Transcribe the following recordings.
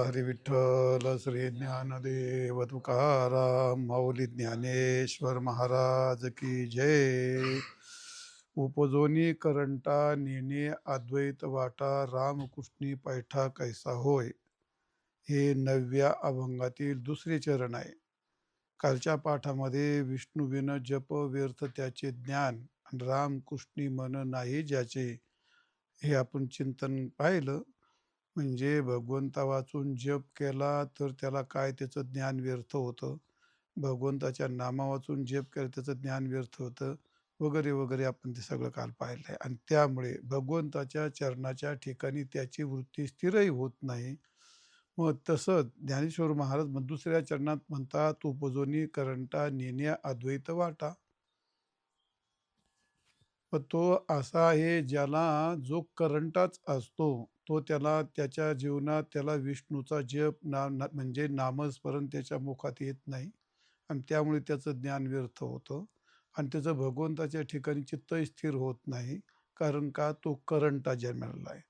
हरी विठ्ठल श्री ज्ञानदेव तुकाराम माऊली ज्ञानेश्वर महाराज की जय. उपजोनी करंटा नेने अद्वैत वाटा रामकृष्णी पैठा कैसा होय, हे 9व्या अभंगातील दुसरे चरण आहे. कालच्या पाठामध्ये विष्णुविन जप व्यर्थ त्याचे ज्ञान आणि रामकृष्णी मन नाही ज्याचे, हे आपण चिंतन पाहिलं. म्हणजे भगवंता वाचून जप केला तर त्याला काय, त्याचं ज्ञान व्यर्थ होतं. भगवंताच्या नामा वाचून जप केलं त्याचं ज्ञान व्यर्थ होतं, वगैरे वगैरे आपण ते सगळं काल पाहिलं आहे. आणि त्यामुळे भगवंताच्या चरणाच्या ठिकाणी त्याची वृत्ती स्थिरही होत नाही. मग तसंच ज्ञानेश्वर महाराज दुसऱ्या चरणात म्हणतात, उपजोनी करंटा नेण्या अद्वैत वाटा. पण तो असा आहे ज्याला जो करंटाच असतो, तो त्याला त्याच्या जीवनात त्याला विष्णूचा जप म्हणजे नामस्मरण त्याच्या मुखात येत नाही. आणि त्यामुळे त्याचं ज्ञान व्यर्थ होतं आणि त्याचं भगवंताच्या ठिकाणी चित्तही स्थिर होत नाही. कारण का, तो करंटा जन्माला आहे.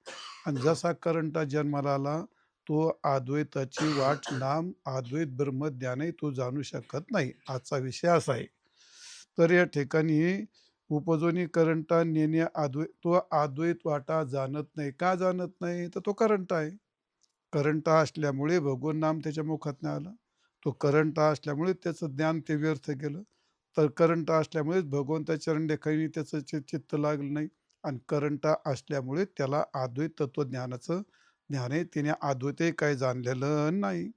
आणि जसा करंटा जन्माला आला, तो अद्वैताची वाट नाम अद्वैत ब्रह्मज्ञानही तो जाणू शकत नाही. आजचा विषय असा आहे. तर या ठिकाणी उपजोनी करंटा नेण्या तो अद्वैत वाटा जाणत नाही. का जाणत नाही? तर तो करंटा आहे. करंटा असल्यामुळे भगवान नाम त्याच्या मुखात नाही आलं. तो करंटा असल्यामुळे त्याचं ज्ञान ते व्यर्थ गेलं. तर करंटा असल्यामुळेच भगवंताच्या चरणरेखांनी त्याचं चित्त लागलं नाही. आणि करंटा असल्यामुळे त्याला अद्वैत तत्वज्ञानाचं ज्ञान आहे. तिने अद्वैतही काही जाणलेलं नाही.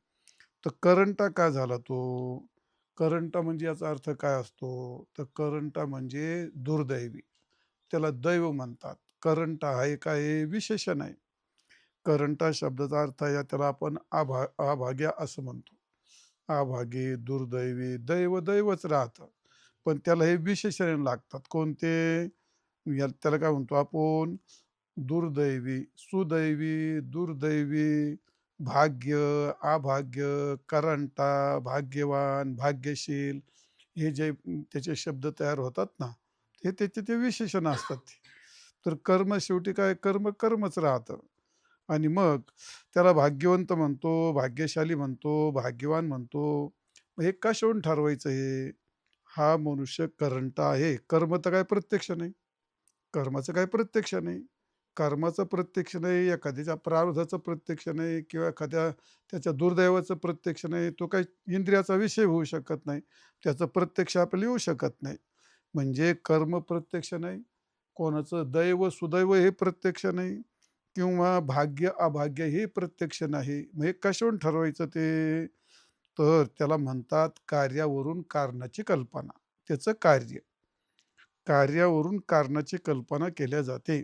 तर करंटा काय झाला तो? करंटा म्हणजे याचा अर्थ काय असतो? तर करंटा म्हणजे दुर्दैवी. त्याला दैव म्हणतात. करंटा हा एक आहे, विशेषण आहे. करंटा शब्दाचा अर्थ आहे, त्याला आपण अभाग्या असं म्हणतो. अभागी, दुर्दैवी, दैव दैवच राहतं. पण त्याला हे विशेषण लागतात. कोणते? त्याला काय म्हणतो आपण? दुर्दैवी, सुदैवी, दुर्दैवी, भाग्य, अभाग्य, करंटा, भाग्यवान, भाग्यशील, हे जे त्याचे शब्द तयार होतात ना, हे त्याचे ते विशेषण असतात ते. तर कर्म शेवटी काय, कर्म कर्मच राहतं. आणि मग त्याला भाग्यवंत म्हणतो, भाग्यशाली म्हणतो, भाग्यवान म्हणतो. मग हे कशावरून ठरवायचं हे? हा मनुष्य करंटा आहे. कर्म तर काय प्रत्यक्ष नाही. कर्माचं काही प्रत्यक्ष नाही. कर्माचं प्रत्यक्ष नाही, एखाद्याच्या प्रारब्धाचं प्रत्यक्ष नाही, किंवा एखाद्या त्याच्या दुर्दैवाचं प्रत्यक्ष नाही. तो काही इंद्रियाचा विषय होऊ शकत नाही. त्याचं प्रत्यक्ष आपल्याला येऊ शकत नाही. म्हणजे कर्म प्रत्यक्ष नाही, कोणाचं दैव सुदैव हे प्रत्यक्ष नाही, किंवा भाग्य अभाग्य हे प्रत्यक्ष नाही. मग हे कशावरून ठरवायचं ते? तर त्याला म्हणतात कार्यावरून कारणाची कल्पना. त्याचं कार्य, कार्यावरून कारणाची कल्पना केल्या जाते.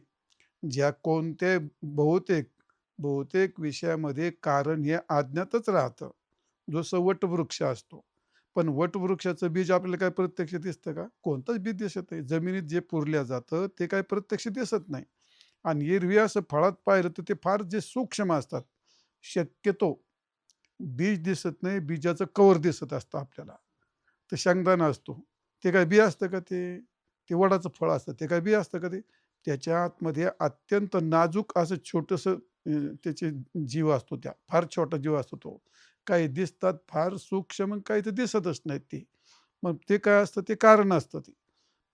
ज्या कोणत्या बहुतेक बहुतेक विषयामध्ये कारण हे अज्ञातच राहतं. जसं वटवृक्ष असतो. पण वटवृक्षाचं बीज आपल्याला काय प्रत्यक्ष दिसतं का? कोणतंच बीज दिसत नाही. जमिनीत जे पुरल्या जातं ते काय प्रत्यक्ष दिसत नाही. आणि एरवी असं फळात पाहिलं तर ते फार जे सूक्ष्म असतात. शक्यतो बीज दिसत नाही, बीजाचं कवर दिसत असतं आपल्याला. तर शेंगदाणा असतो, ते काय बी असतं का ते? ते वडाचं फळ असतं, ते काय बी असतं का ते? त्याच्या आतमध्ये अत्यंत नाजूक असं छोटंसं त्याचे जीव असतो, त्या फार छोटा जीव असतो तो. काही दिसतात फार सूक्ष्म, काही तर दिसतच नाहीत ते. मग ते काय असतं? ते कारण असतं ते.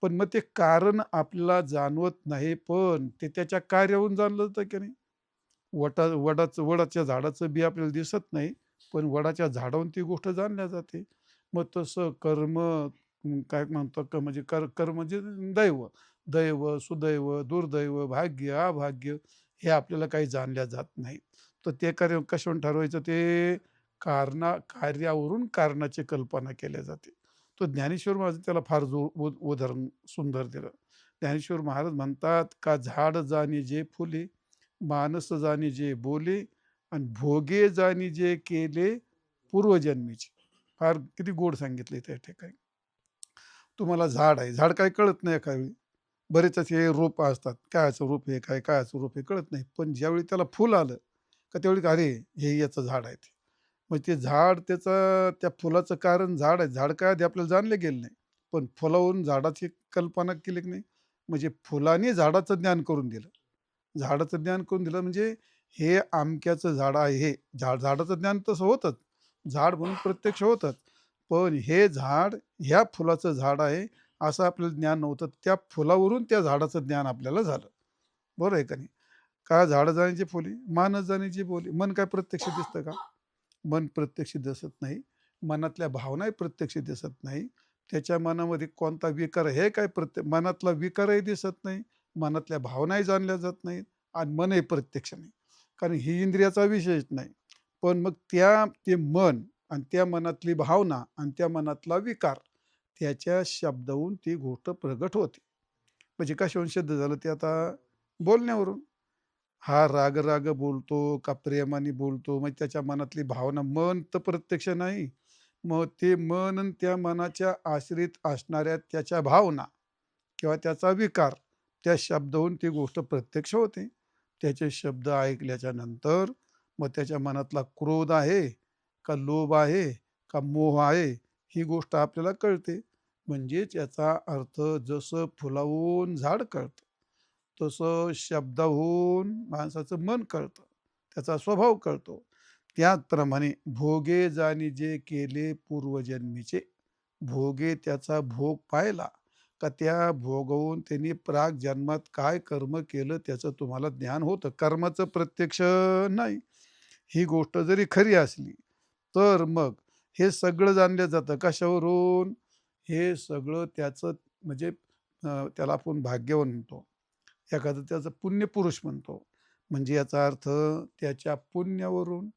पण मग ते कारण आपल्याला जाणवत नाही, पण ते त्याच्या कार्यावरून जाणलं जातं की नाही. वडाच्या झाडाचं बी आपल्याला दिसत नाही, पण वडाच्या झाडावरून ती गोष्ट जाणल्या जाते. मग तसं कर्म, काय म्हणतो म्हणजे कर्म म्हणजे दैव. दैव, सुदैव, दुर्दैव, भाग्य, अभाग्य, हे आपल्याला काही जाणल्या जात नाही. तर ते कार्य कशावरून ठरवायचं ते? कार्यावरून कारणाची कल्पना केल्या जाते. तो ज्ञानेश्वर महाराज त्याला फार उदाहरण सुंदर दिलं. ज्ञानेश्वर महाराज म्हणतात का, झाड जाणी जे फुले, मानस जाणी जे बोले, आणि भोगे जाणी जे केले पूर्वजन्मीचे. फार किती गोड सांगितले त्या ठिकाणी. तुम्हाला झाड आहे, झाड काय कळत नाही एका वेळी. बरेच असे रोप असतात, कायचं रोप आहे, काय कायचं रोप आहे कळत नाही. पण ज्यावेळी त्याला फुल आलं का, त्यावेळी अरे हे याचं झाड आहे ते. मग ते झाड, त्याचं त्या फुलाचं कारण झाड आहे. झाड काय आधी आपल्याला जाणले गेलं नाही, पण फुलावरून झाडाची कल्पना केली की नाही. म्हणजे फुलाने झाडाचं ज्ञान करून दिलं. झाडाचं ज्ञान करून दिलं म्हणजे हे अमक्याचं झाड आहे, हे झाडाचं ज्ञान तसं होतंच. झाड म्हणून प्रत्यक्ष होतंच. पण हे झाड ह्या फुलाचं झाड आहे, असं आपल्याला ज्ञान नव्हतं. त्या फुलावरून त्या झाडाचं ज्ञान आपल्याला झालं. बरोबर आहे का नाही? का झाडं जाण्याची फुले, माणूस जाण्याची बोली. मन काय प्रत्यक्ष दिसतं का? मन प्रत्यक्ष दिसत नाही. मनातल्या भावनाही प्रत्यक्ष दिसत नाही. त्याच्या मनामध्ये कोणता विकार आहे, हे काय मनातला विकारही दिसत नाही. मनातल्या भावनाही जाणल्या जात नाहीत आणि मनही प्रत्यक्ष नाही. कारण ही इंद्रियाचा विषयच नाही. पण मग ते मन आणि त्या मनातली भावना आणि त्या मनातला विकार, त्याच्या शब्दावरून ती गोष्ट प्रगट होते. म्हणजे कशावरून सिद्ध झालं ते आता बोलण्यावरून. हा राग-राग बोलतो का प्रेमाने बोलतो, मग त्याच्या मनातली भावना, मन तर प्रत्यक्ष नाही. मग ते मन आणि त्या मनाच्या आश्रित असणाऱ्या त्याच्या भावना किंवा त्याचा विकार, त्या शब्दावरून ती गोष्ट प्रत्यक्ष होते. त्याचे शब्द ऐकल्याच्या नंतर मग त्याच्या मनातला क्रोध आहे, का लोभ आहे, का मोह आहे, ही गोष्ट आपल्याला कळते. म्हणजेच याचा अर्थ जसं फुलावून झाड कळतं, तसं शब्दाहून माणसाचं मन कळतं, त्याचा स्वभाव कळतो. त्याचप्रमाणे भोगे जाणी जे केले पूर्वजन्मीचे, भोगे त्याचा भोग पाहिला का त्या भोगवून त्यांनी प्राक जन्मात काय कर्म केलं त्याचं तुम्हाला ज्ञान होतं. कर्माचं प्रत्यक्ष नाही. ही गोष्ट जरी खरी असली, तर मग हे सगळं जाणलं जातं. कशावरून? हे सगळं त्याचं म्हणजे त्याला आपण भाग्यवान म्हणतो. एखादं त्याचं पुण्यपुरुष म्हणतो. म्हणजे याचा अर्थ त्याच्या पुण्यावरून,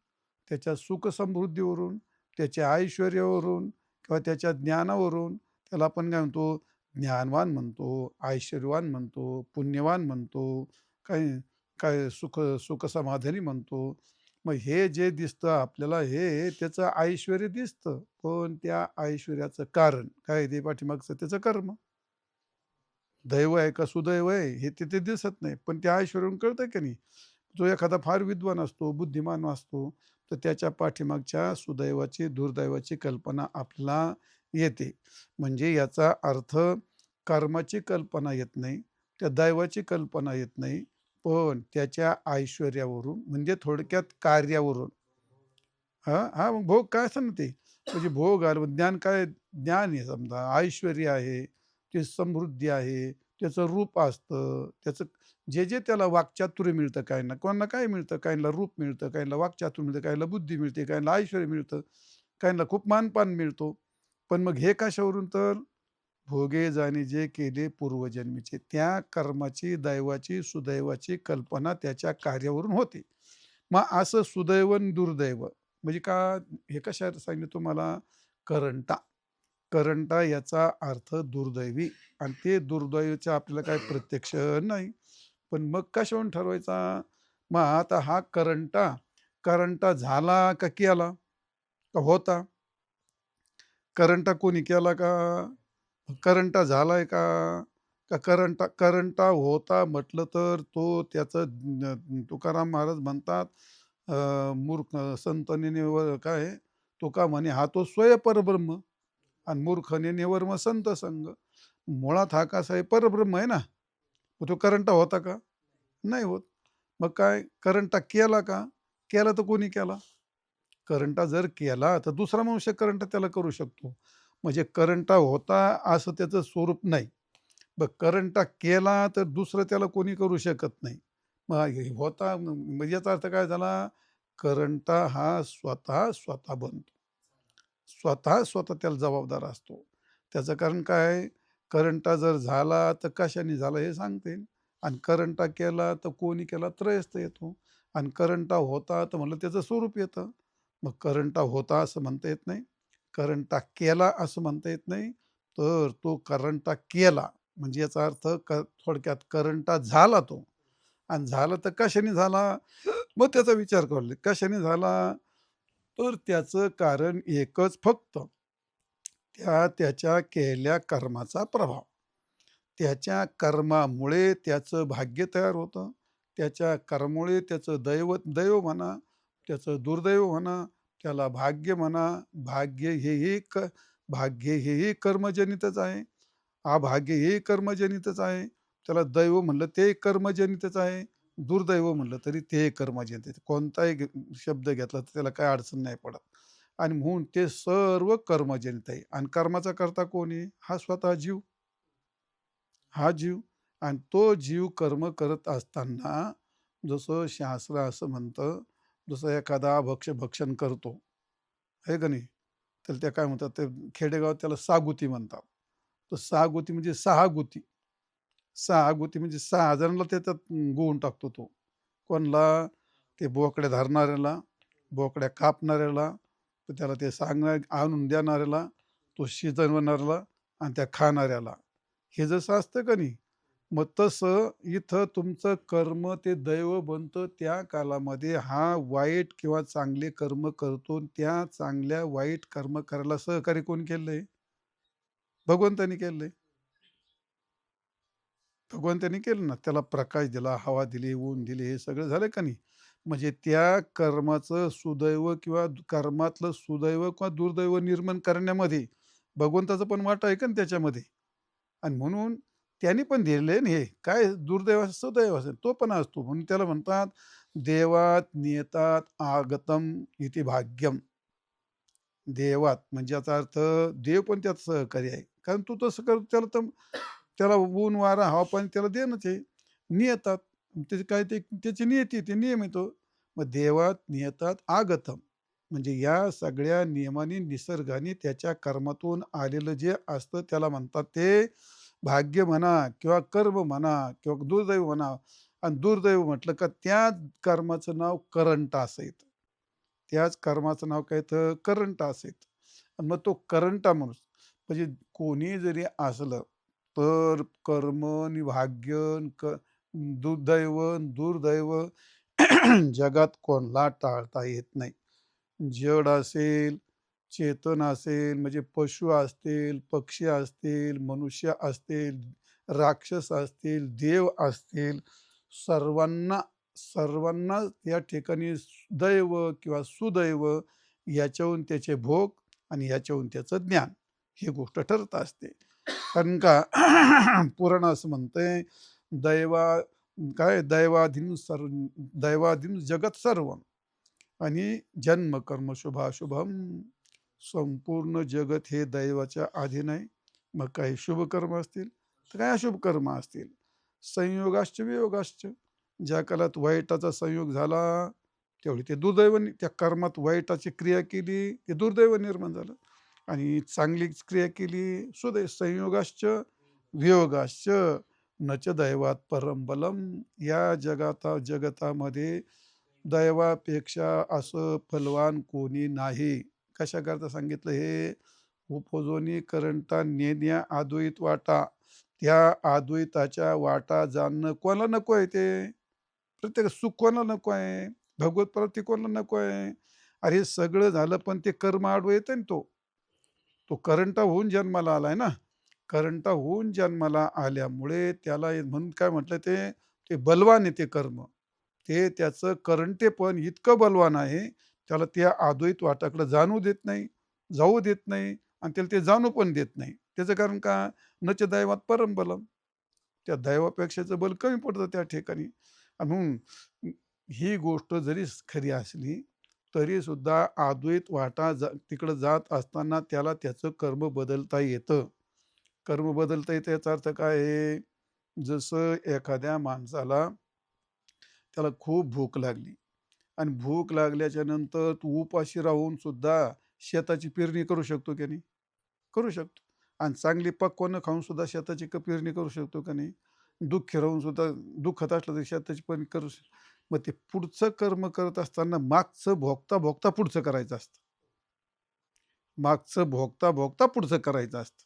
त्याच्या सुखसमृद्धीवरून, त्याच्या ऐश्वर्यावरून किंवा त्याच्या ज्ञानावरून त्याला आपण काय म्हणतो? ज्ञानवान म्हणतो, ऐश्वर्यवान म्हणतो, पुण्यवान म्हणतो, काय काय सुखसमाधानी म्हणतो. मग हे जे दिसतं आपल्याला, हे त्याचं ऐश्वर्य दिसतं. पण त्या ऐश्वर्याचं कारण काय आहे? ते पाठीमागचं त्याचं कर्म. दैव आहे का सुदैव आहे हे तिथे दिसत नाही. पण त्या ऐश्वर्यावरून कळतं की नाही. जो एखादा फार विद्वान असतो, बुद्धिमान असतो, तर त्याच्या पाठीमागच्या सुदैवाची, दुर्दैवाची कल्पना आपल्याला येते. म्हणजे याचा अर्थ कर्माची कल्पना येत नाही, त्या दैवाची कल्पना येत नाही, पण त्याच्या ऐश्वर्यावरून म्हणजे थोडक्यात कार्यावरून. हां, हां, मग भोग काय असतं ना ते. म्हणजे भोग आलं, मग ज्ञान काय? ज्ञान आहे समजा, ऐश्वर्य आहे, ते समृद्धी आहे, त्याचं रूप असतं, त्याचं जे त्याला वाक्चातुर्य मिळतं काहींना, कोणाला काय मिळतं, काहींना रूप मिळतं, काहींना वाक्चातुर्य मिळतं, काहींना बुद्धी मिळते, काहींना ऐश्वर्य मिळतं, काहींना खूप मानपान मिळतो. पण मग हे कशावरून? तर भोगे जाणे जे केले पूर्वजन्मीचे, त्या कर्माची, दैवाची, सुदैवाची कल्पना त्याच्या कार्यावरून होते. मग असं सुदैव आणि दुर्दैव म्हणजे का, हे कशात सांगितलं तुम्हाला? करंटा. करंटा याचा अर्थ दुर्दैवी आणि ते दुर्दैवीचं आपल्याला काही प्रत्यक्ष नाही. पण मग कशावरून ठरवायचा? मग आता हा करंटा, करंटा झाला का केला? का होता? करंटा कोणी केला का? करंटा झालाय का? का करंटा करंटा होता म्हटलं तर तो त्याचं तुकाराम महाराज म्हणतात, मूर्ख संतने काय आहे, तुका म्हणे हा तो स्वय परब्रह्म आणि मूर्खने निवर्म संत संग. मुळात हा कसा आहे? परब्रह्म आहे ना. मग तो करंटा होता का? नाही होत. मग काय करंटा केला का? केला तर कोणी केला? करंटा जर केला तर दुसरा मनुष्य करंट त्याला करू शकतो. म्हणजे करंटा होता असं त्याचं स्वरूप नाही. मग करंटा केला तर दुसरं त्याला कोणी करू शकत नाही. मग हे होता म्हणजे याचा अर्थ काय झाला? करंटा हा स्वतः बनतो. स्वतः त्याला जबाबदार असतो. त्याचं कारण काय? करंटा जर झाला तर कशाने झाला हे सांगता येईल. आणि करंटा केला तर कोणी केला त्रयस्थ येतो. आणि करंटा होता तर म्हणलं त्याचं स्वरूप येतं. मग करंटा होता असं म्हणता येत नाही. करंटा केला असं म्हणता येत नाही. तर तो करंटा केला म्हणजे याचा अर्थ थोडक्यात करंटा झाला तो. आणि झाला तर कशाने झाला? मग त्याचा विचार करू, कशाने झाला? तर त्याचं कारण एकच फक्त, त्याच्या केलेल्या कर्माचा प्रभाव. त्याच्या कर्मामुळे त्याचं भाग्य तयार होतं. त्याच्या कर्मामुळे त्याचं दैव म्हणा, त्याचं दुर्दैव म्हणा, त्याला भाग्य म्हणा. भाग्य हेही भाग्य हेही कर्मजनितच आहे. अभाग्य हेही कर्मजनितच आहे. त्याला दैव म्हणलं ते कर्मजनितच आहे. दुर्दैव म्हणलं तरी ते कर्मजन्य आहे. कोणताही शब्द घेतला तर त्याला काही अडचण नाही पडत. आणि म्हणून ते सर्व कर्मजनित आहे. आणि कर्माचा कर्ता कोण आहे? हा स्वतः जीव. हा जीव. आणि तो जीव कर्म करत असताना जसं शास्त्र असं म्हणतं, जसं एखादा भक्षण करतो, आहे का नाही? तर त्या काय म्हणतात, ते खेडेगावात त्याला सागुती म्हणतात. तर सागुती म्हणजे 6 गुती. 6 गुती म्हणजे 6 जणांना त्याच्यात गुंफून टाकतो तो. कोणाला? ते बोकड्या धरणाऱ्याला, बोकड्या कापणाऱ्याला, तर त्याला ते सांगणार आणून देणाऱ्याला, तो शिजवणाऱ्याला आणि त्या खाणाऱ्याला. हे जसं असतं का नाही, मग तसं इथं तुमचं कर्म ते दैव बनतं त्या कालामध्ये. हा वाईट किंवा चांगले कर्म करतो. त्या चांगल्या वाईट कर्म करायला सहकार्य कोण केलंय? भगवंतानी केलंय. भगवंतानी केलं ना. त्याला प्रकाश दिला, हवा दिली, ऊन दिली, हे सगळं झालं का नाही? म्हणजे त्या कर्माचं सुदैव किंवा कर्मातलं सुदैव किंवा दुर्दैव निर्माण करण्यामध्ये भगवंताचा पण वाटा आहे का ना त्याच्यामध्ये. आणि म्हणून त्यांनी पण दिलेलं आहे ना हे. काय दुर्दैव असेल, सुदैव असेल, तो पण असतो. म्हणून त्याला म्हणतात, देवात नियतात आगतम इति भाग्यम. देवात म्हणजे याचा अर्थ देव पण त्यात सहकारी आहे. कारण तू तसं कर त्याला तर त्याला ऊन, वारा, हवा, पाणी त्याला देणंच आहे. नियतात. त्याची काय ते त्याची नियती, ते नियम आहे तो. मग देवात नियतात आगतम म्हणजे या सगळ्या नियमांनी, निसर्गाने त्याच्या कर्मातून आलेलं जे असतं त्याला म्हणतात ते भाग्य म्हणा किंवा कर्म म्हणा किंवा दुर्दैव म्हणा. आणि दुर्दैव म्हटलं का त्या कर्माचं नाव करंट असं येतं. त्याच कर्माचं नाव काय येतं? करंट असं येतं. आणि मग तो करंटा माणूस म्हणजे कोणी जरी असलं तर कर्म आणि भाग्य आणि दुर्दैव आणि दुर्दैव जगात कोणाला टाळता येत नाही. जड असेल, चेतन असेल, म्हणजे पशु असतील, पक्षी असतील, मनुष्य असतील, राक्षस असतील, देव असतील, सर्वांना सर्वांना या ठिकाणी दैव किंवा सुदैव याच्याहून त्याचे भोग आणि याच्याहून त्याचं ज्ञान ही गोष्ट ठरत असते. कारण का पुराण असं म्हणतंय, दैवा काय दैवाधीन सर्व, दैवाधीन जगत सर्व आणि जन्म कर्म शुभाशुभम. संपूर्ण जगत हे दैवाच्या अधीन आहे. मग काही शुभ कर्म असतील तर काही अशुभ कर्म असतील. संयोगाश्च वियोगाश्च. ज्या काळात वाईटाचा संयोग झाला तेवढी ते दुर्दैव त्या कर्मात वाईटाची क्रिया केली ते दुर्दैव निर्माण झालं. आणि चांगली क्रिया केली संयोगाश्च वियोगाश्च नच दैवात परम बलम. या जगतामध्ये दैवापेक्षा असं फलवान कोणी नाही. कशाकरता सांगितलं हे? उपजोनी करंटा नेण्या अद्वैत वाटा. त्या अद्वैताच्या वाटा जाणणं कोणाला नको आहे ते? प्रत्येक सुख कोणाला नको आहे? भगवत प्राप्ती कोणाला नको आहे? अरे सगळं झालं पण ते कर्म आडवं येतं ना तो. तो करंटा होऊन जन्माला आलाय ना. करंटा होऊन जन्माला आल्यामुळे त्याला म्हणून काय म्हटलं ते, ते बलवान आहे ते कर्म. ते त्याचं करंटेपण इतकं बलवान आहे, त्याला त्या अद्वैत वाटाकडे जाणू देत नाही, जाऊ देत नाही आणि त्याला ते जाणू पण देत नाही. त्याचं कारण का? नच दैवात परम बलम. त्या दैवापेक्षाचं बल कमी पडतं त्या ठिकाणी. आणि म्हणून ही गोष्ट जरी खरी असली, तरी सुद्धा अद्वैत वाटा तिकडं जात असताना त्याला त्याचं कर्म बदलता येतं. कर्म बदलता येतं याचा अर्थ काय आहे? जसं एखाद्या माणसाला त्याला खूप भूक लागली आणि भूक लागल्याच्या नंतर तू उपाशी राहून सुद्धा शेताची पेरणी करू शकतो की नाही? करू शकतो. आणि चांगली पक्वानं खाऊन सुद्धा शेताची पेरणी करू शकतो का नाही? दुःखी राहून सुद्धा दुःखात असलं तरी शेताची पेरणी करू शकतो. मग ते पुढचं कर्म करत असताना मागचं भोगता भोगता पुढचं करायचं असतं. मागचं भोगता भोगता पुढचं करायचं असतं.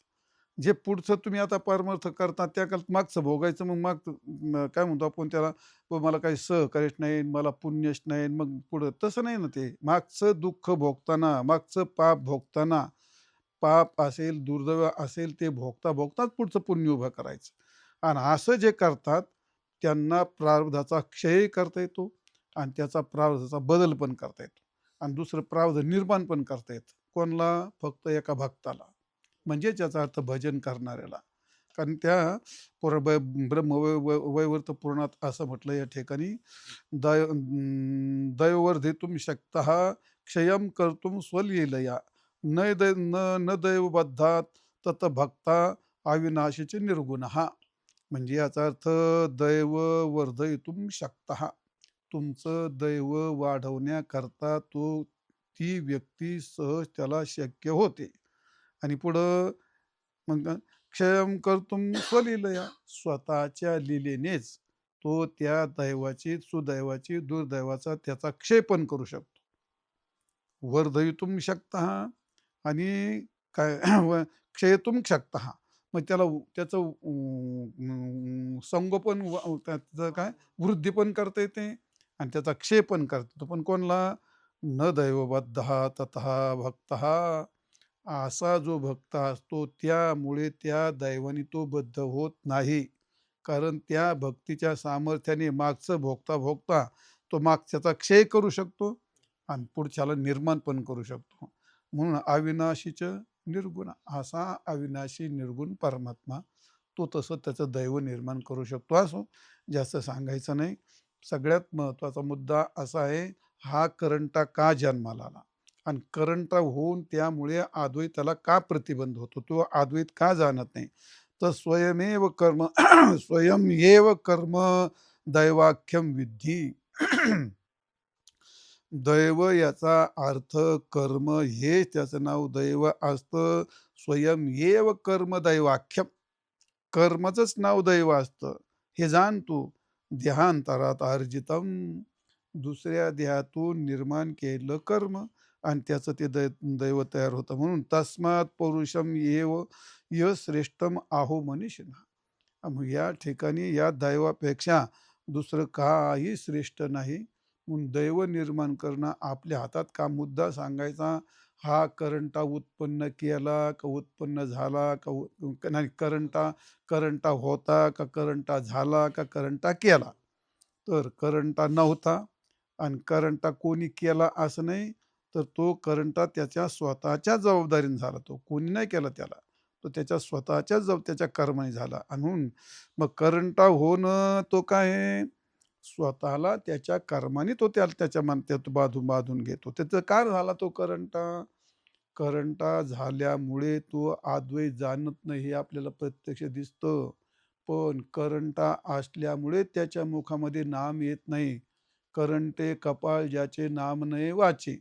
जे पुढचं तुम्ही आता परमार्थ करता त्या काळात मागचं भोगायचं. मग काय म्हणतो आपण त्याला, मला काही सहकार्यच नाही, मला पुण्यच नाही, मग पुढं तसं नाही ना. ते मागचं दुःख भोगताना, मागचं पाप भोगताना, पाप असेल, दुर्दैव असेल, ते भोगता भोगताच पुढचं पुण्य उभं करायचं. आणि असं जे करतात त्यांना प्रारब्धाचा क्षयही करता येतो आणि त्याचा प्रारब्धाचा बदल पण करता येतो. आणि दुसरं प्रारब्ध निर्माण पण करता येतं. कोणाला? फक्त एका भक्ताला, म्हणजेच याचा अर्थ भजन करणाऱ्याला. कारण त्या ब्रह्मवैवर्त पुराणात असं म्हटलं या ठिकाणी, दैववर्धितुं शक्तः क्षयं कर्तुं स्वलीलया न दैवबद्धात तत भक्ता अविनाशीचे निर्गुणः. म्हणजे याचा अर्थ दैव वर्धयितुं शक्तः, तुमचं दैव वाढवण्याकरता ती व्यक्ती सहज त्याला शक्य होते. आणि पुढं मग क्षयम कर्तुम स्वलीलया, स्वतःच्या लिलेनेच तो त्या दैवाची, सुदैवाची, दुर्दैवाचा त्याचा क्षय पण करू शकतो. वर्धयितुम शकतः आणि काय क्षयितुम शकतः. मग त्याचं संगोपन त्याचं काय वृद्धी पण करता येते आणि त्याचा क्षय पण करता येतो. पण कोणला? न दैवबद्ध ततः भक्त, असा जो भक्त असतो त्यामुळे त्या दैवाने तो बद्ध होत नाही. कारण त्या भक्तीच्या सामर्थ्याने मागचं भोगता भोगता तो मागच्याचा क्षय करू शकतो आणि पुढच्याला निर्माण पण करू शकतो. म्हणून अविनाशीच निर्गुण, असा अविनाशी निर्गुण परमात्मा, तो तसं त्याचं दैव निर्माण करू शकतो. असो, जास्त सांगायचं नाही. सगळ्यात महत्त्वाचा मुद्दा असा आहे, हा करंटा का जन्माला आला आणि करंटा होऊन त्यामुळे अद्वैताला का प्रतिबंध होतो, तो अद्वैत का जाणत नाही. तर स्वयमेव कर्म स्वयं एव कर्म दैवाख्यम विद्धी. दैव याचा अर्थ कर्म, हे त्याचं नाव दैव असतं. स्वयं एव कर्म दैवाख्यम, कर्मचंच नाव दैव असतं, हे जाण तू. देहांतरात अर्जितम, दुसऱ्या देहातून निर्माण केलं कर्म आणि त्याचं ते दैव तयार होतं. म्हणून तस्मात पौरुषम एव य श्रेष्ठम आहो मनीषिणा. मग या ठिकाणी या दैवापेक्षा दुसरं काही श्रेष्ठ नाही. म्हणून दैव निर्माण करणं आपल्या हातात का? मुद्दा सांगायचा, हा करंटा उत्पन्न केला का उत्पन्न झाला का नाही, करंटा होता का करंटा झाला का करंटा केला. तर करंटा नव्हता आणि करंटा कोणी केला असं नाही, तर तो करंटा त्याच्या स्वतःच्या जबाबदारीने झाला, तो कोणी नाही केला त्याला, तो त्याच्या स्वतःच्या त्याच्या कर्माने झाला. आणि म्हणून मग करंटा होणं तो काय आहे, स्वतःला त्याच्या कर्माने तो त्याच्या त्यात बांधून बांधून घेतो. त्याचं काय झाला तो करंटा? करंटा झाल्यामुळे तो अद्वैत जाणत नाही, हे आपल्याला प्रत्यक्ष दिसतं. पण करंटा असल्यामुळे त्याच्या मुखामध्ये नाम येत नाही. करंटे कपाळ ज्याचे नाम नये वाचे,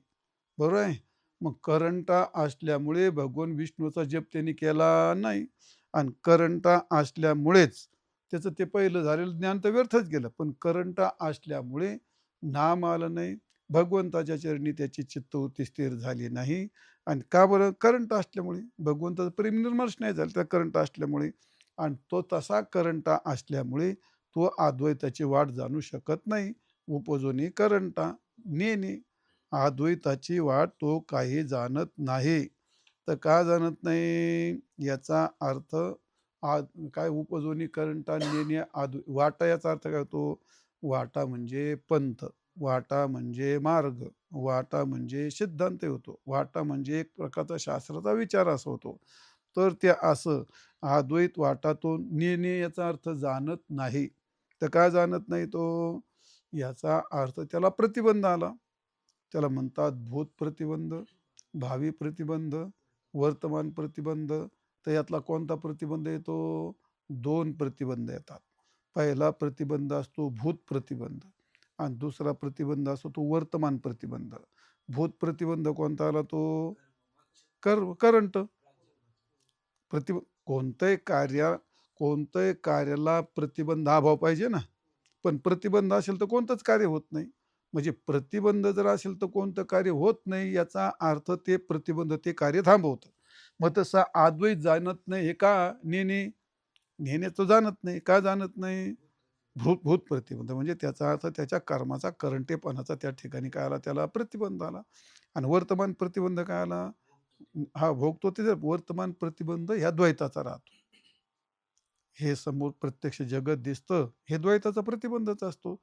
बरोबर आहे. मग करंटा असल्यामुळे भगवान विष्णूचा जप त्यांनी केला नाही आणि करंटा असल्यामुळेच त्याचं ते पहिलं झालेलं ज्ञान तर व्यर्थच गेलं. पण करंटा असल्यामुळे नाम आलं नाही, भगवंताच्या चरणी त्याची चित्तवृत्ती स्थिर झाली नाही. आणि का बरं? करंट असल्यामुळे. भगवंताचं प्रेम निर्मर्श नाही झालं त्या करंट असल्यामुळे. आणि तो तसा करंटा असल्यामुळे तो अद्वैताची वाट जाणू शकत नाही. उपजोनी करंटा नेणे, अद्वैताची वाट तो काही जाणत नाही. तर का जाणत नाही याचा अर्थ, काय उपजोनी करंटा नेणे वाटा, याचा अर्थ काय होतो? वाटा म्हणजे पंथ, वाटा म्हणजे मार्ग, वाटा म्हणजे सिद्धांत होतो, वाटा म्हणजे एक प्रकारचा शास्त्राचा विचार असा होतो. तर ते असं अद्वैत वाटातून नेणे याचा अर्थ जाणत नाही. तर का जाणत नाही तो? याचा अर्थ त्याला प्रतिबंध आला. त्याला म्हणतात भूत प्रतिबंध, भावी प्रतिबंध, वर्तमान प्रतिबंध. तर यातला कोणता प्रतिबंध येतो? दोन प्रतिबंध येतात. पहिला प्रतिबंध असतो भूत प्रतिबंध आणि दुसरा प्रतिबंध असतो तो वर्तमान प्रतिबंध. भूत प्रतिबंध कोणता आला? तो करंट कोणत्याही कोणत्याही कार्याला प्रतिबंध अभाव पाहिजे ना. पण प्रतिबंध असेल तर कोणतंच कार्य होत नाही. म्हणजे प्रतिबंध जर असेल तर कोणतं कार्य होत नाही, याचा अर्थ ते प्रतिबंध ते कार्य थांबवतं. मग तसं अद्वैत जाणत नाही, हे का? नेणे तो जाणत नाही. का जाणत नाही? भूत भूत प्रतिबंध म्हणजे त्याचा अर्थ त्याच्या कर्माचा करंटेपणाचा त्या ठिकाणी काय आला? त्याला प्रतिबंध आला. आणि वर्तमान प्रतिबंध काय आला? हा भोगतो ते वर्तमान प्रतिबंध ह्या द्वैताचा राहतो. हे समोर प्रत्यक्ष जगत दिसतं, हे द्वैताचा प्रतिबंधच असतो.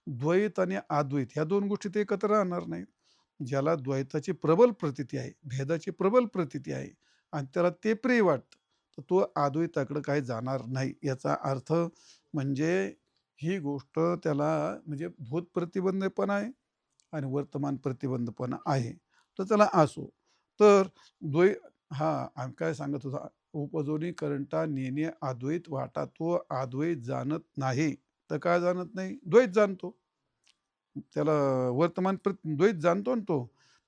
द्वैत आणि अद्वैत ह्या दोन गोष्टी ते एकत्र राहणार नाहीत. ज्याला द्वैताची प्रबल प्रतीती आहे, भेदाची प्रबल प्रतीती आहे आणि त्याला ते प्रिय वाटतं, तर तो अद्वैताकडे काही जाणार नाही. याचा अर्थ म्हणजे ही गोष्ट त्याला म्हणजे भूत प्रतिबंध पण आहे आणि वर्तमान प्रतिबंध पण आहे. तर त्याला असो. तर द्वै हां, आम्ही काय सांगत होतो, उपजोनी करंटा नेणे अद्वैत वाटा, तो अद्वैत जाणत नाही. तर काय जाणत नाही? द्वैत जाणतो. त्याला वर्तमान द्वैत जाणतो ना तो.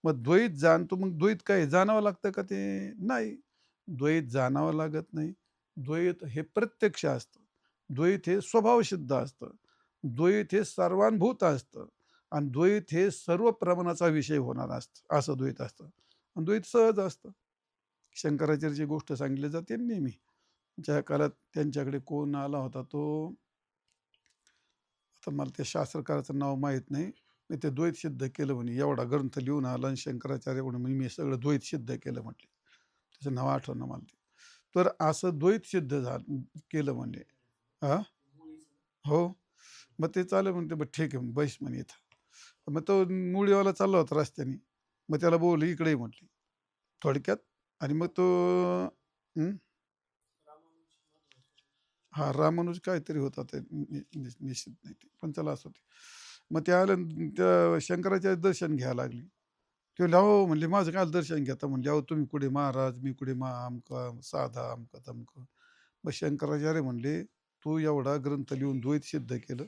मग द्वैत जाणतो, मग द्वैत काय जाणावं लागतं का ते? नाही. द्वैत जाणावं लागत नाही. द्वैत हे प्रत्यक्ष असतं. द्वैत हे स्वभावसिद्ध असतं. द्वैत हे सर्वांभूत असतं आणि द्वैत हे सर्व प्रमाणाचा विषय होणार असतं. असं द्वैत असतं आणि द्वैत सहज असतं. शंकराचार्याची गोष्ट सांगितली जाते नेहमी. ज्या काळात त्यांच्याकडे कोण आला होता तो, आता मला त्या शास्त्रकाराचं नाव माहीत नाही. मी ते द्वैत सिद्ध केलं म्हणे. एवढा ग्रंथ लिहून आला आणि शंकराचार्य म्हणे मी सगळं द्वैत सिद्ध केलं म्हटले. त्याचं नाव आठवणं मला ते. तर असं द्वैत सिद्ध झालं केलं म्हणे. हां? हो. मग ते चालेल म्हणते, "बरं ठीक आहे, बैस" म्हणे इथं. मग तो मुळीवाला चालला होता रस्त्याने. मग त्याला बोलवलं, "इकडे ये" म्हटले थोडक्यात. आणि मग तो हं? हां, रामानुज काहीतरी होता ते निश्चित नाही ते. पण चला असू दे. मग ते आले आणि त्या शंकराचे दर्शन घ्यायला लागले. ते म्हणले, "अहो," म्हणले, "माझं काय दर्शन घेता?" म्हणले, "अहो, तुम्ही कुठे महाराज, मी कुठे अमकं साधा अमकं-तमकं." मग शंकराचार्य म्हणले, "तू एवढा ग्रंथ लिहून द्वैत सिद्ध केलं,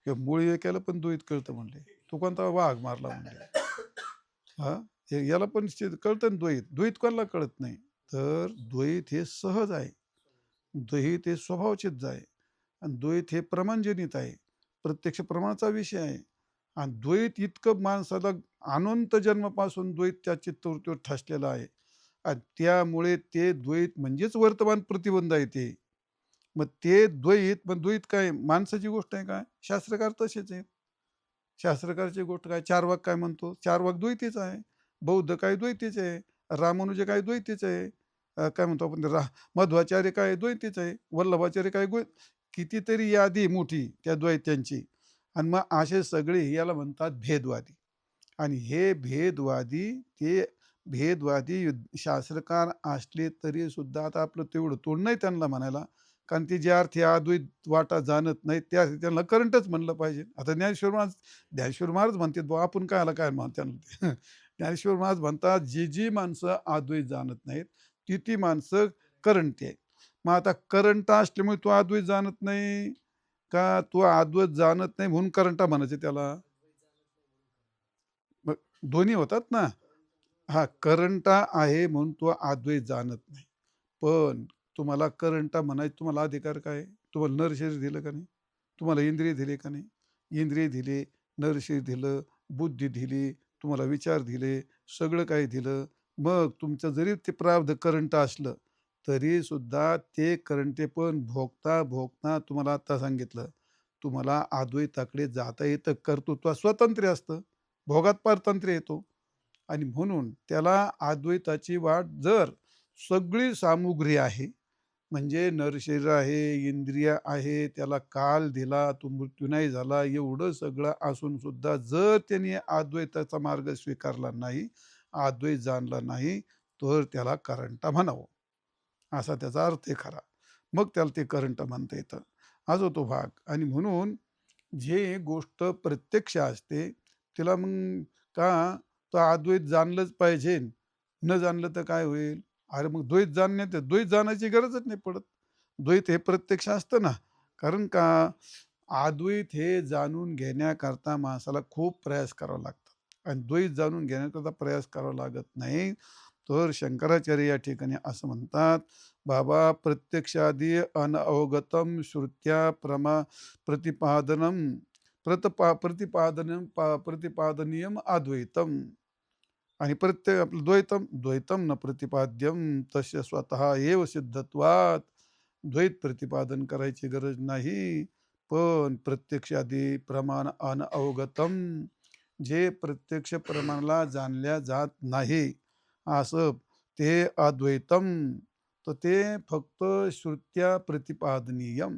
किंवा मूळ केलं पण द्वैत कळतं." म्हणले. "तू कोणता वाघ मारला?" म्हणले. हां, याला पण कळतं ना द्वैत. द्वैत कोणाला कळत नाही. तर द्वैत हे सहज आहे. द्वैत हे स्वभावसिद्ध आहे आणि द्वैत हे प्रमाणजनित आहे. प्रत्यक्ष प्रमाणाचा विषय आहे आणि द्वैत इतकं माणसाला अनंत जन्मापासून द्वैत त्या चित्तवृत्तीवर ठसलेलं आहे आणि त्यामुळे ते द्वैत म्हणजेच वर्तमान प्रतिबंध आहे ते. मग ते द्वैत, पण द्वैत काय माणसाची गोष्ट आहे काय? शास्त्रकार तसेच आहेत. शास्त्रकारची गोष्ट काय, चार्वाक काय म्हणतो? चार्वाक द्वैतीच आहे. बौद्ध काय द्वैतीच आहे. रामानुज काय द्वैतीच आहे. काय म्हणतो आपण मध्वाचार्य काय द्वैतीच आहे. वल्लभाचार्य काय कितीतरी यादी मोठी त्या द्वैत्यांची. आणि मग असे सगळे याला म्हणतात भेदवादी. आणि हे भेदवादी, ते भेदवादी शास्त्रकार असले तरी सुद्धा, आता आपलं तेवढं तोड नाही त्यांना म्हणायला, कारण ते जे अर्थी अद्वैत वाटा जाणत नाहीत त्या अर्थी त्यांना करंटच म्हणलं पाहिजे. आता ज्ञानेश्वर महाराज म्हणतात बुवा, आपण कायला काय म्हणू त्यांना ते. ज्ञानेश्वर महाराज म्हणतात, जी माणसं अद्वैत जाणत नाहीत, ती माणसं करंटी आहेत. मग आता करंट असल्यामुळे तो अद्वैत जाणत नाही का, तो अद्वैत जाणत नाही म्हणून करंटा म्हणायचे त्याला? मग दोन्ही होतात ना. हां, करंटा आहे म्हणून तो अद्वैत जाणत नाही. पण तुम्हाला करंटा म्हणायचा तुम्हाला अधिकार काय आहे? तुम्हाला नरशरीर दिलं का नाही? तुम्हाला इंद्रिय दिले का नाही? इंद्रिय दिले, नरशरीर दिलं, बुद्धी दिली, तुम्हाला विचार दिले, सगळं काही दिलं. मग तुमचं जरी ते प्रारब्ध करंट असलं, तरी सुद्धा ते करंटे पण भोगता तुम्हाला आत्ता सांगितलं, तुम्हाला अद्वैताकडे जाता येतं. कर्तृत्व स्वतंत्र असतं. भोगात पारतंत्र्य येतो. आणि म्हणून त्याला अद्वैताची वाट, जर सगळी सामुग्री आहे, म्हणजे नरशरीर आहे, इंद्रिय आहे, त्याला काल दिला, तो मृत्यू नाही झाला, एवढं सगळं असून सुद्धा जर त्याने अद्वैताचा मार्ग स्वीकारला नाही, अद्वैत जाणला नाही, तर त्याला करंटा म्हणावं, असा त्याचा अर्थ आहे खरा. मग त्याला ते करंट म्हणता येतं. हा जो तो भाग. आणि म्हणून जे गोष्ट प्रत्यक्ष असते, तिला मग का तर अद्वैत जाणलंच पाहिजे. न जाणलं तर काय होईल? अरे मग द्वैत जाण्याची गरजच नाही पडत. द्वैत हे प्रत्यक्ष असतं ना. कारण का अद्वैत हे जाणून घेण्याकरता माणसाला खूप प्रयास करावा लागतात आणि द्वैत जाणून घेण्याकरता प्रयास करावा लागत नाही. तर शंकराचार्य या ठिकाणी असं म्हणतात, बाबा प्रत्यक्षादी अनवगतम श्रुत्या प्रतिपादनम प्रतिपादनीयम अद्वैतम. आणि प्रत्येक आपलं द्वैतम द्वैतम न प्रतिपाद्यम तस्य स्वतः एव सिद्धत्वात. द्वैत प्रतिपादन करायची गरज नाही. पण प्रत्यक्षादी प्रमाण अनअवगतम, जे प्रत्यक्ष प्रमाणाला जाणल्या जात नाही असं ते अद्वैतम. तर ते फक्त श्रुत्या प्रतिपादनीयम.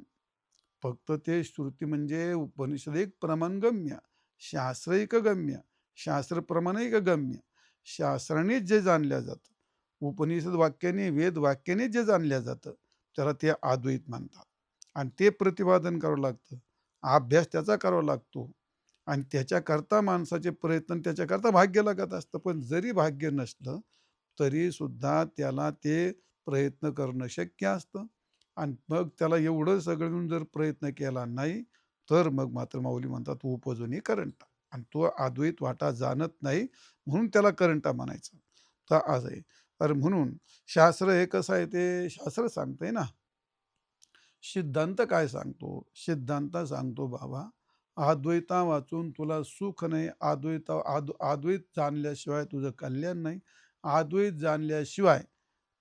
फक्त ते श्रुती म्हणजे उपनिषद एक प्रमाणगम्य, शास्त्र एक गम्य, शास्त्र प्रमाण एक गम्य, शास्त्रानेच जे जाणल्या जातं. उपनिषद वाक्याने, वेद वाक्याने जे जाणलं जातं, त्याला ते अद्वैत म्हणतात. आणि ते प्रतिपादन करावं लागतं. अभ्यास त्याचा करावा लागतो आणि त्याच्याकरता माणसाचे प्रयत्न त्याच्याकरता भाग्य लागत असतं. पण जरी भाग्य नसलं, तरीसुद्धा त्याला ते प्रयत्न करणं शक्य असतं. आणि मग त्याला एवढं सगळं मिळून जर प्रयत्न केला नाही, तर मग मात्र माऊली म्हणतात उपजोनी करंटा. आणि तो अद्वैत वाटा जाणत नाही, म्हणून त्याला करंटा म्हणायचं. तर असं आहे. तर म्हणून शास्त्र हे कसं आहे, ते शास्त्र सांगतंय ना. सिद्धांत काय सांगतो? सिद्धांत सांगतो बाबा, अद्वैता वाचून तुला सुख नाही, अद्वैत जाणल्याशिवाय तुझं कल्याण नाही, अद्वैत जाणल्याशिवाय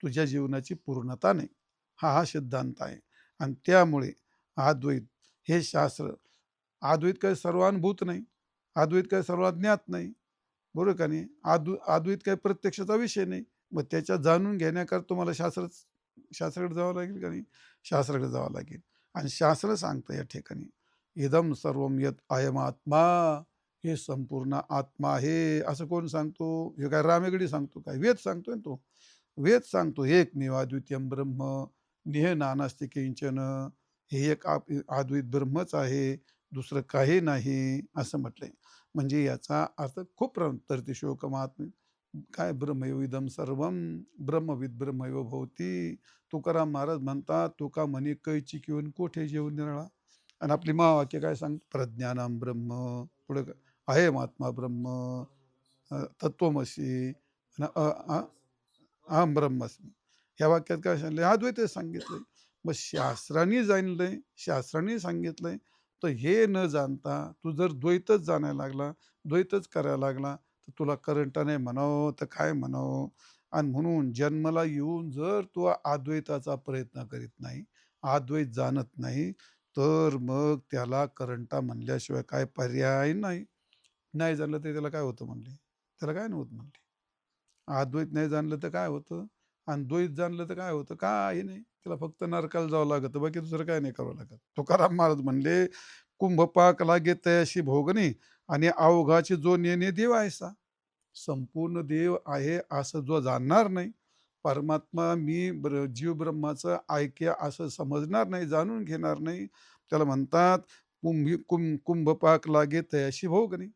तुझ्या जीवनाची पूर्णता नाही. हा सिद्धांत आहे. आणि त्यामुळे अद्वैत हे शास्त्र, अद्वैत काही सर्वानुभूत नाही, अद्वैत काही सर्वज्ञात नाही, बरोबर का नाही? अद्वैत काही प्रत्यक्षाचा विषय नाही. मग त्याच्या जाणून घेण्याकरता तुम्हाला शास्त्राकडे जावं लागेल का नाही? शास्त्राकडे जावं लागेल. आणि शास्त्र सांगतं या ठिकाणी, इदम सर्वम यत अयम आत्मा, हे संपूर्ण आत्मा आहे. असं कोण सांगतो? हे काय रामेगडी सांगतो काय? वेद सांगतोय ना तो. वेद सांगतो एकमेव अद्वितीयम ब्रह्म, निह नानास्ति किंचन. हे एक अद्वैत ब्रह्मच आहे, दुसरं काही नाही, असं म्हटलंय. म्हणजे याचा अर्थ खूप तरती महात्म्य. काय ब्रह्मैव इदं सर्वं, ब्रह्मविद ब्रह्मैव भवती. तुकाराम महाराज म्हणतात, तुका म्हणे कैची किंवा कोठे जेवून निराळा. आणि आपली महावाक्य काय सांग, प्रज्ञानाम ब्रह्म, पुढे आहे महात्मा ब्रह्म, तत्वमसी, अहम ब्रह्मास्मी. ह्या वाक्यात काय सांगितलंय? अद्वैत सांगितलंय. मग शास्त्रांनी जाणलंय, शास्त्रांनी सांगितलंय, तर हे न जाणता तू जर द्वैतच जाणायला लागला, द्वैतच करायला लागला, तर तुला करंट नाही म्हणावं तर काय म्हणावं. आणि म्हणून जन्माला येऊन जर तू अद्वैताचा प्रयत्न करीत नाही, अद्वैत जाणत नाही, तर मग त्याला करंटा म्हणल्याशिवाय काय पर्याय नाही. नाही जाणलं तर त्याला काय होतं म्हणले? त्याला काय नाही होत म्हणले. अद्वैत नाही जाणलं तर काय होतं? आणि द्वैत जाणलं तर काय होतं? काही नाही. त्याला फक्त नरकाला जावं लागतं, बाकी दुसरं काही नाही करावं लागत. तुकाराम महाराज म्हणले, "कुंभपाक लागे तयाशी भोगणे, आणि अवघाची जो नेणे देव आहेसा." संपूर्ण देव आहे असं जो जाणणार नाही, परमात्मा मी जीव ब्रह्माचं ऐक्य असं समजणार नाही, जाणून घेणार नाही, त्याला म्हणतात कुंभपाक लागे तयाशी भोगणे.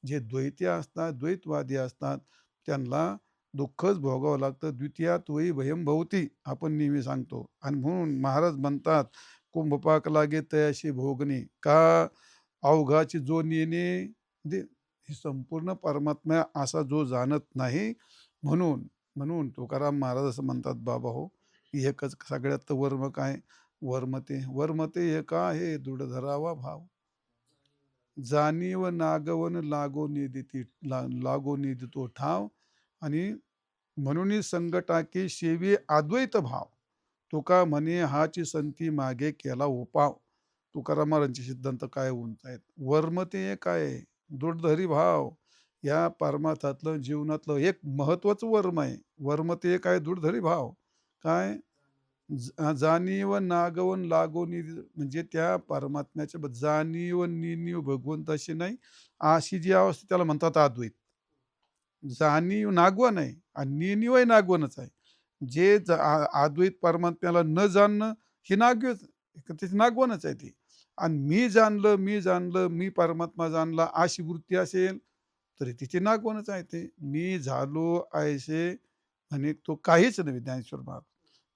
जे द्वैती असतात, द्वैतवादी असतात, त्यांना दुःखच भोगावं लागतं. द्वितीयात वै भयम भवती, आपण नेहमी सांगतो. आणि म्हणून महाराज म्हणतात, कुंभपाक लागे तयाशी भोगणे. का? अवघाची जो नेणे दे, हे संपूर्ण परमात्मा असा जो जाणत नाही. म्हणून म्हणून तुकाराम महाराज असं म्हणतात, बाबा हो, एकच सगळ्यात वर्म काय? वर्मते एका हे दृढ धरावा भाव. जाणीव नागवन लागो निधी तो ठाव. आणि म्हणून संकटाकी सेवी अद्वैत भाव. तुका म्हणे हाची संती मागे केला उपाव. तुकाराम महाराजांचे सिद्धांत काय उंच आहेत. वर्म ते काय आहे? दृढधरी भाव. या परमार्थातलं जीवनातलं एक महत्वाचं वर्म आहे. वर्म ते काय? दृढधरी भाव. काय? जाणीव नागवन लागोनी, म्हणजे त्या परमात्म्याच्या जाणीव निनीव भगवंताशी नाही, अशी जी अवस्था त्याला म्हणतात अद्वैत. जाणीव नागवण आहे आणि निनीवही नागवणच आहे. जे अद्वैत परमात्म्याला न जाणणं ही त्याची नागवणच आहे ती. आणि मी जाणलं, मी परमात्मा जाणला अशी वृत्ती असेल, तरी तिची नागवणच आहे ते. मी झालो ऐसे आणि तो काहीच नाही ज्ञानेश्वर महाराज.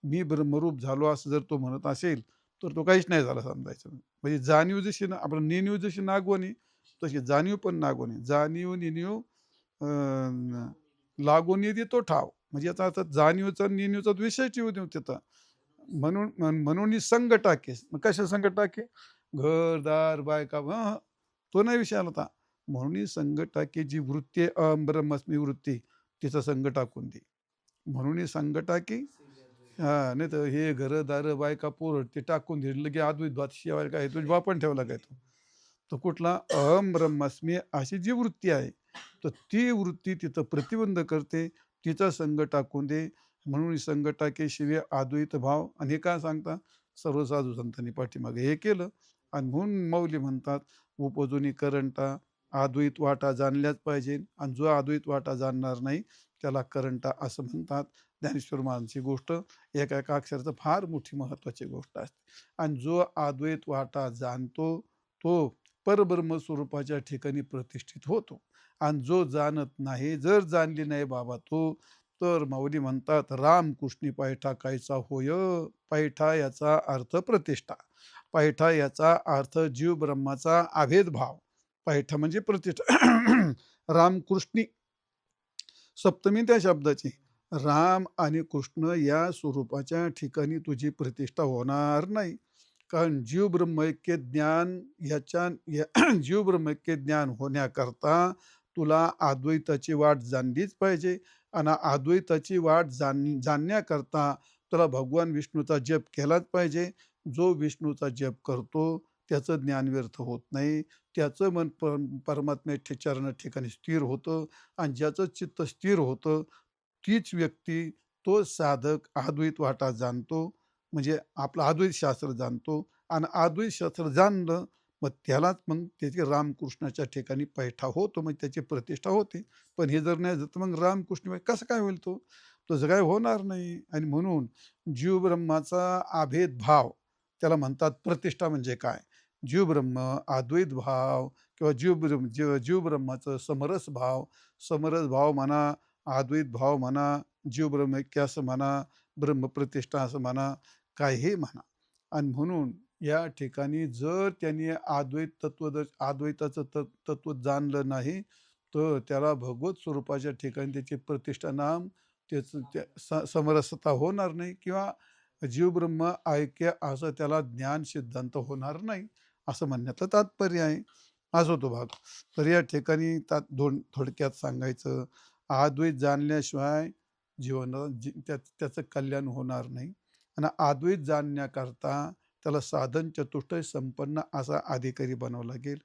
मी ब्रह्मरूप झालो असं जर तो म्हणत असेल, तर तो काहीच नाही झाला समजायचं. म्हणजे जाणीव जशी ना, आपण नेणीव जशी नागवण आहे, तशी जाणीव पण नागवण आहे. जाणीव नेणीव लागून येते तो ठाव. म्हणजे याचा अर्थ जाणीवचा नेणीवचा विषयच येऊ देऊ तिथं. म्हणून ही संग टाके. मग कशा संग टाके? घरदार बायका, तो नाही विषय आला होता. म्हणून ही संग टाके जी वृत्ती आहे, ब्रह्मस्मी वृत्ती, तिचा संग टाकून दे. म्हणून ही संग टाकी. हां, नाही तर हे घरं-दारं, बायका, पोरं ते टाकून दिलं की अद्वैत भात शिवाय काय तुझ्या बापाने ठेवला काय तो? तो कुठला? अहम ब्रह्मास्मी अशी जी वृत्ती आहे, तर ती वृत्ती तिथं प्रतिबंध करते. तिचा संग टाकून दे. म्हणून संग टाके शिवे अद्वैत भाव. आणि हे काय सांगता? सर्व साधू संतांनी पाठीमागे हे केलं. आणि म्हणून माऊली म्हणतात, उपजोनी करंटा, अद्वैत वाटा जाणल्याच पाहिजे. आणि जो अद्वैत वाटा जाणणार नाही, त्याला करंटा असं म्हणतात. ज्ञानेश्वर महाराजांची गोष्ट एका एका अक्षराचं फार मोठी महत्त्वाची गोष्ट असते. आणि जो अद्वैत वाटा जाणतो तो परब्रह्म स्वरूपाच्या ठिकाणी प्रतिष्ठित होतो. आणि जो जाणत नाही, जर जाणली नाही बाबा तो, तर माऊली म्हणतात रामकृष्णी पैठा कायचा होय. पैठा याचा अर्थ प्रतिष्ठा. पैठा याचा अर्थ जीव ब्रह्माचा अभेद भाव. पैठा म्हणजे प्रतिष्ठा. रामकृष्णी सप्तमी त्या शब्दाची. राम आणि कृष्ण या स्वरूपाच्या ठिकाणी तुझी प्रतिष्ठा होणार नाही. कारण जीव ब्रह्मैक्य ज्ञान जीव ब्रह्मैक्य ज्ञान होण्याकरता तुला अद्वैताची वाट जाणलीच पाहिजे. आणि अद्वैताची वाट जाणण्याकरता तुला भगवान विष्णूचा जप केलाच पाहिजे. जो विष्णूचा जप करतो त्याचं ज्ञान व्यर्थ होत नाही. त्याचं मन परमात्म्याच्या चरण ठिकाणी स्थिर होतं. आणि ज्याचं चित्त स्थिर होतं तीच व्यक्ती, तो साधक अद्वैत वाटा जाणतो. म्हणजे आपलं अद्वैत शास्त्र जाणतो. आणि अद्वैत शास्त्र जाणलं मग त्यालाच मग त्याची रामकृष्णाच्या ठिकाणी पैठा होतो, मग त्याची प्रतिष्ठा होते. पण हे जर नाही झालं तर मग रामकृष्ण कसं काय होईल तो? तसं काय होणार नाही. आणि म्हणून जीव ब्रह्माचा अभेद भाव त्याला म्हणतात प्रतिष्ठा. म्हणजे काय? जीव ब्रह्म अद्वैत भाव किंवा जीव ब्रह्माचं समरस भाव. समरस भाव म्हणा, अद्वैत भाव म्हणा, जीव ब्रह्मैक्य असं म्हणा, ब्रह्मप्रतिष्ठा असं म्हणा, काहीही म्हणा. आणि म्हणून या ठिकाणी जर त्यांनी अद्वैताचं तत्व जाणलं नाही, तर त्याला भगवत स्वरूपाच्या ठिकाणी त्याची प्रतिष्ठा नाम त्याचं समरसता होणार नाही किंवा जीवब्रह्म ऐक्य असं त्याला ज्ञान सिद्धांत होणार नाही, असं म्हणण्याचं तात्पर्य आहे. असो तो भाग. तर या ठिकाणी थोडक्यात सांगायचं, अद्वैत जाणल्याशिवाय त्याचं कल्याण होणार नाही. आणि अद्वैत जाणण्याकरता त्याला साधन चतुष्टय संपन्न असा अधिकारी बनावं लागेल.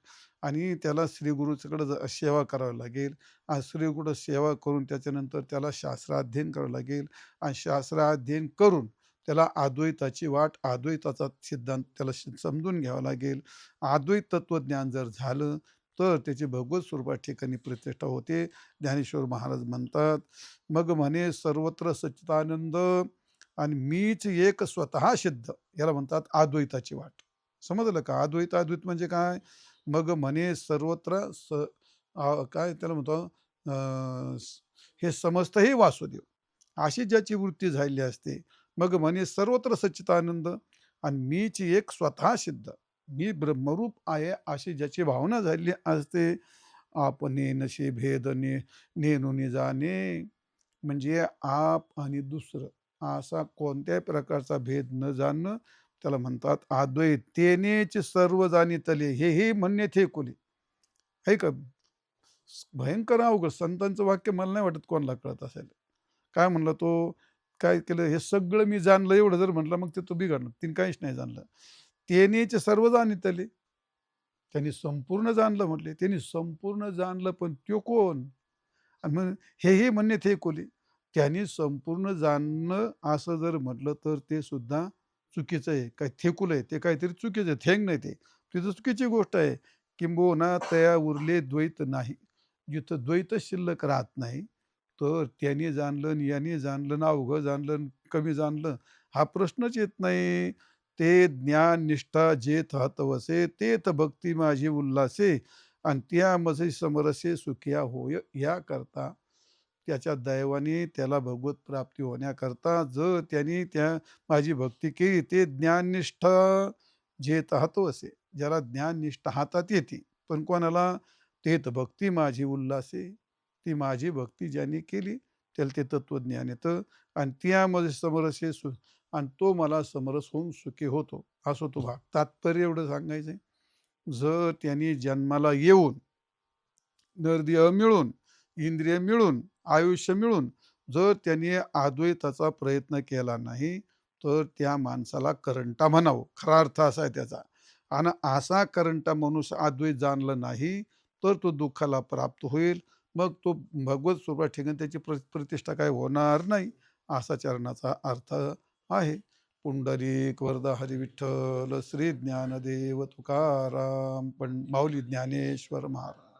आणि त्याला श्रीगुरूकडं सेवा करावी लागेल. आणि श्रीगुरू सेवा करून त्याच्यानंतर त्याला शास्त्राध्ययन करावं लागेल. आणि शास्त्राध्ययन करून त्याला अद्वैताची वाट, अद्वैताचा सिद्धांत त्याला समजून घ्यावा लागेल. अद्वैत तत्वज्ञान जर झालं तर त्याची भगवत स्वरूपात ठिकाणी प्रतिष्ठा होते. ज्ञानेश्वर महाराज म्हणतात, मग म्हणे सर्वत्र सच्चिदानंद आणि मीच एक स्वतः सिद्ध. याला म्हणतात अद्वैताची वाट. समजलं का? अद्वैत म्हणजे काय? मग म्हणे सर्वत्र काय त्याला म्हणतो, हे समस्तही वासुदेव, अशी ज्याची वृत्ती झालेली असते. मग म्हणे सर्वत्र सच्चिदानंद आणि मीच एक स्वतः सिद्ध, मी ब्रह्मरूप आहे अशी ज्याची भावना झालेली असते. आपणे नशे भेद नेनुनी जाणे. म्हणजे आप आणि दुसरं असा कोणत्याही प्रकारचा भेद न जाणणं त्याला म्हणतात अद्वैत. तेनेच सर्व जाणितले हे म्हणणे थे कोले. आहे का? भयंकर अवघड. संतांचं वाक्य मला नाही वाटत कोणाला कळत असेल. काय म्हणला तो? काय केलं? हे सगळं मी जाणलं एवढं जर म्हटलं मग ते तो बिघडलं. तिने काहीच नाही जाणलं. तेनेच सर्व जाणितले. त्यांनी संपूर्ण जाणलं म्हटले. त्यांनी संपूर्ण जाणलं, पण तो कोण? आणि मग हेही म्हणणे ते कोली. त्यांनी संपूर्ण जाणणं असं जर म्हटलं तर ते सुद्धा चुकीचं आहे. काय थेकुल आहे, ते काहीतरी चुकीचं आहे. थेंग नाही ते. तिथं चुकीची गोष्ट आहे. किंबहुना तया उरले द्वैत नाही. जिथं द्वैत शिल्लक राहत नाही, तर त्याने जाणलं आणि याने जाणलं ना, अवघं जाणलं आणि कमी जाणलं हा प्रश्नच येत नाही. ते ज्ञान निष्ठा जे तहतवसे, तेथ भक्ती माझी उल्हासे. आणि त्या मजे समरसे सुखिया होय. याकरता त्याच्या दैवाने त्याला भगवत प्राप्ती होण्याकरता जर त्यांनी माझी भक्ती केली, ते ज्ञाननिष्ठ जे हातो असे, ज्याला ज्ञाननिष्ठ हातात येते. पण कोणाला? तेच भक्ती माझी उल्हासे. ती माझी भक्ती ज्याने केली त्याला ते तत्वज्ञान येतं. आणि त्यामध्ये समरसे आणि तो मला समरस होऊन सुखी होतो. असो तो भाग. तात्पर्य एवढं सांगायचंय, जर त्यांनी जन्माला येऊन नरदेह मिळून, इंद्रिय मिळून, आयुष्य मिळून जर त्यांनी अद्वैताचा प्रयत्न केला नाही, तर त्या माणसाला करंटा म्हणावं. खरा अर्थ असा आहे त्याचा. आणि असा करंटा मनुष्य अद्वैत जाणलं नाही, तर तो दुःखाला प्राप्त होईल. मग तो भगवत स्वरूपात ठिकाणी त्याची प्रतिष्ठा काय होणार नाही, असा चरणाचा अर्थ आहे. पुंडलिक वरदा हरी विठ्ठल श्री ज्ञानदेव तुकाराम माऊली ज्ञानेश्वर महाराज.